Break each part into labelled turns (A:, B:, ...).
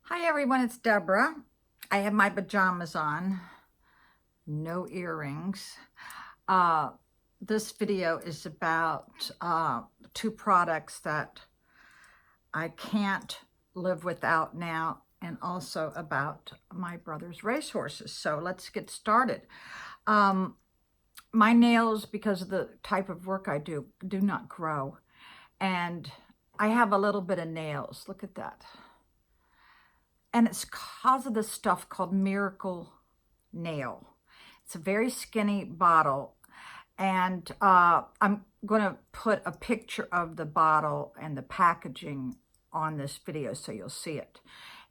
A: Hi everyone, it's Deborah. I have my pajamas on, no earrings. This video is about two products that I can't live without now, and also about my brother's racehorses. So let's get started. My nails, because of the type of work I do not grow. And I have a little bit of nails. Look at that. And it's because of this stuff called Miracle Nail. It's a very skinny bottle. And I'm going to put a picture of the bottle and the packaging on this video so you'll see it.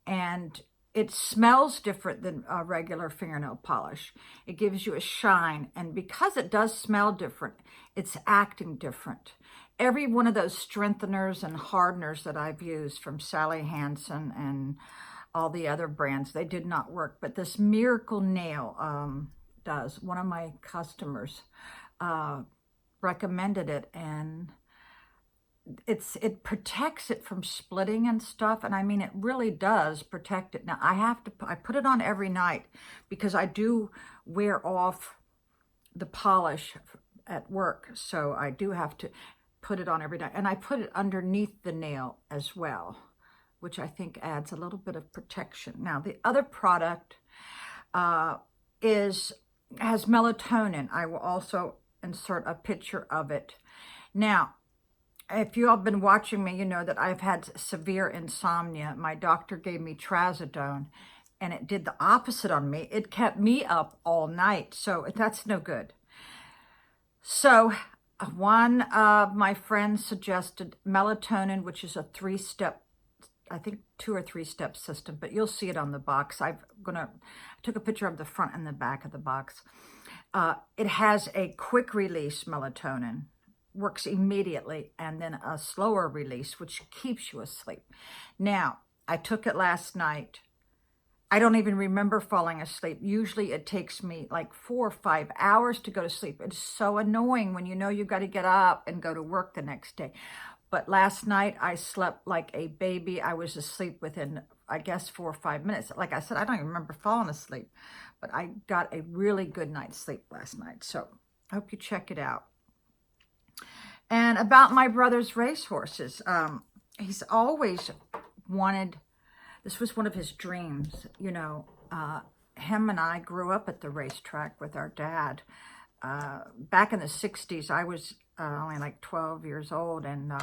A: And it smells different than regular fingernail polish. It gives you a shine. And because it does smell different, it's acting different. Every one of those strengtheners and hardeners that I've used from Sally Hansen and all the other brands, they did not work. But this Miracle Nail does. One of my customers recommended it, and it protects it from splitting and stuff. And I mean, it really does protect it. Now I put it on every night because I do wear off the polish at work. So I do have to put it on every night. And I put it underneath the nail as well, which I think adds a little bit of protection. Now, the other product has melatonin. I will also insert a picture of it. Now, if you all have been watching me, you know that I've had severe insomnia. My doctor gave me trazodone, and it did the opposite on me. It kept me up all night, so that's no good. So one of my friends suggested melatonin, which is a 3-step, I think 2 or 3-step system, but you'll see it on the box. I took a picture of the front and the back of the box. It has a quick release melatonin, works immediately, and then a slower release, which keeps you asleep. Now, I took it last night. I don't even remember falling asleep. Usually it takes me like 4 or 5 hours to go to sleep. It's so annoying when you know you've got to get up and go to work the next day. But last night I slept like a baby. I was asleep within, I guess, 4 or 5 minutes. Like I said, I don't even remember falling asleep, but I got a really good night's sleep last night. So I hope you check it out. And about my brother's racehorses, he's always wanted, this was one of his dreams, you know. Him and I grew up at the racetrack with our dad. Back in the 60s, I was only like 12 years old, and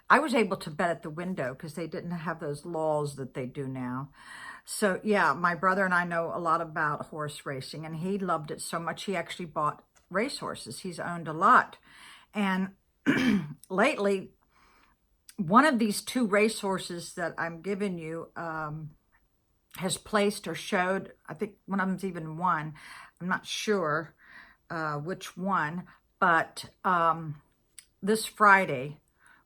A: I was able to bet at the window because they didn't have those laws that they do now. So yeah, my brother and I know a lot about horse racing, and he loved it so much he actually bought racehorses. He's owned a lot. And lately, one of these 2 racehorses that I'm giving you has placed or showed. I think one of them's even won. I'm not sure which one, but this Friday,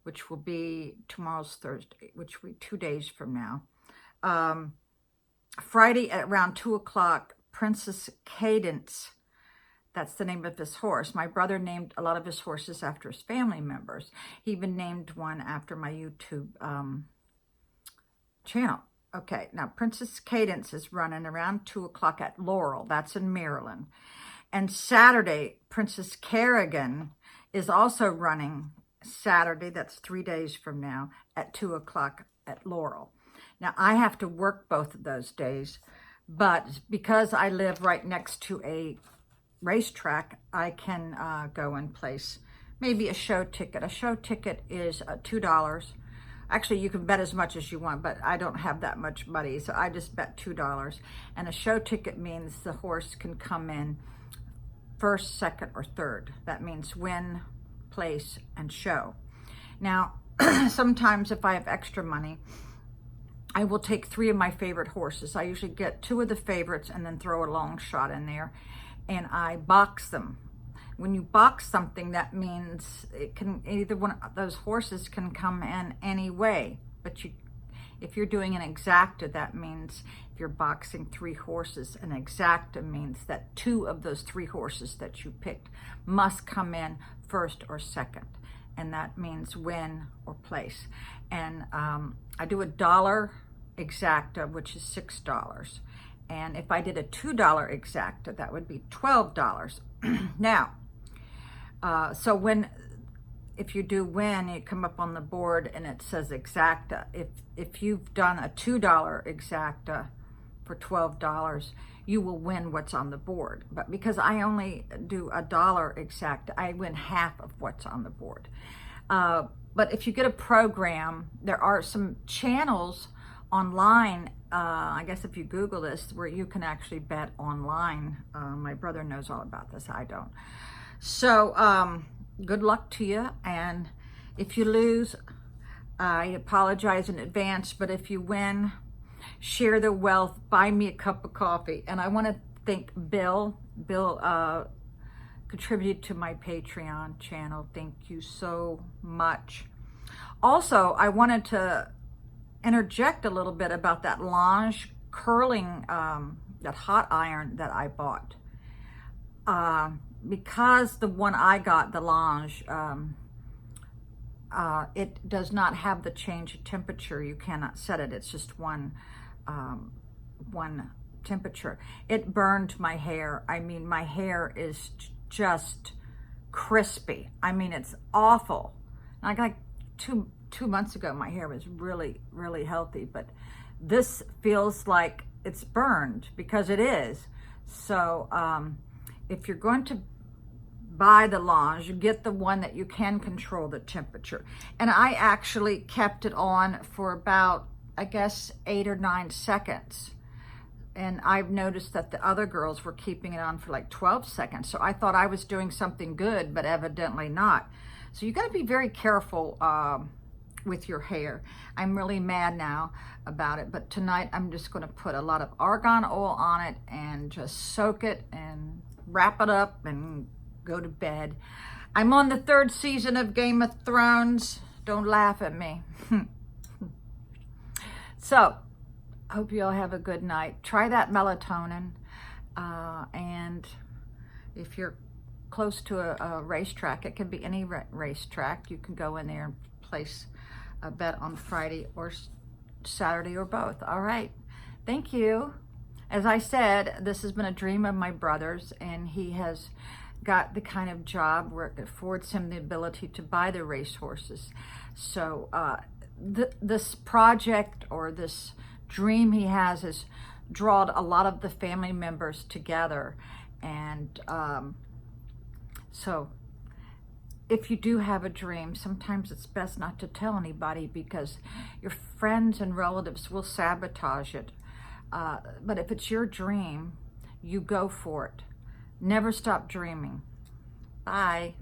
A: which will be tomorrow's Thursday, which will be 2 days from now, Friday at around 2 o'clock, Princess Cadence, that's the name of his horse. My brother named a lot of his horses after his family members. He even named one after my YouTube channel. Okay, now Princess Cadence is running around 2 o'clock at Laurel. That's in Maryland. And Saturday, Princess Kerrigan is also running Saturday. That's 3 days from now at 2 o'clock at Laurel. Now, I have to work both of those days, but because I live right next to a racetrack, I can go and place maybe a show ticket. A show ticket is $2. Actually, you can bet as much as you want, but I don't have that much money, so I just bet $2. And a show ticket means the horse can come in first, second, or third. That means win, place, and show. Now, sometimes if I have extra money, I will take 3 of my favorite horses. I usually get 2 of the favorites and then throw a long shot in there, and I box them. When you box something, that means it can, either one of those horses can come in any way. But if you're doing an exacta, that means if you're boxing 3 horses, an exacta means that 2 of those 3 horses that you picked must come in first or second. And that means win or place. And I do $1 exacta, which is $6. And if I did a $2 exacta, that would be $12. Now, so if you do win, you come up on the board and it says exacta. If you've done a $2 exacta for $12, you will win what's on the board. But because I only do a $1 exacta, I win half of what's on the board. But if you get a program, there are some channels online, I guess if you Google this, where you can actually bet online. My brother knows all about this, I don't. So good luck to you, and if you lose, I apologize in advance, but if you win, share the wealth, buy me a cup of coffee. And I want to thank Bill. Bill contributed to my Patreon channel. Thank you so much. Also, I wanted to interject a little bit about that Lange curling, that hot iron that I bought. Because the one I got, the Lange, it does not have the change of temperature. You cannot set it. It's just one temperature. It burned my hair. I mean, my hair is just crispy. I mean, it's awful. Like two months ago, my hair was really, really healthy, but this feels like it's burned, because it is. So if you're going to buy the Lange, you get the one that you can control the temperature. And I actually kept it on for about, I guess, 8 or 9 seconds. And I've noticed that the other girls were keeping it on for like 12 seconds. So I thought I was doing something good, but evidently not. So you got to be very careful with your hair. I'm really mad now about it, but tonight I'm just going to put a lot of argan oil on it and just soak it and wrap it up and go to bed. I'm on the 3rd season of Game of Thrones. Don't laugh at me. So, I hope you all have a good night. Try that melatonin. And if you're close to a racetrack, it can be any racetrack. You can go in there and place a bet on Friday or Saturday or both. All right. Thank you. As I said, this has been a dream of my brother's, and he has got the kind of job where it affords him the ability to buy the racehorses. So this project, or this dream he has drawn a lot of the family members together. And so if you do have a dream, sometimes it's best not to tell anybody, because your friends and relatives will sabotage it. But if it's your dream, you go for it. Never stop dreaming. Bye.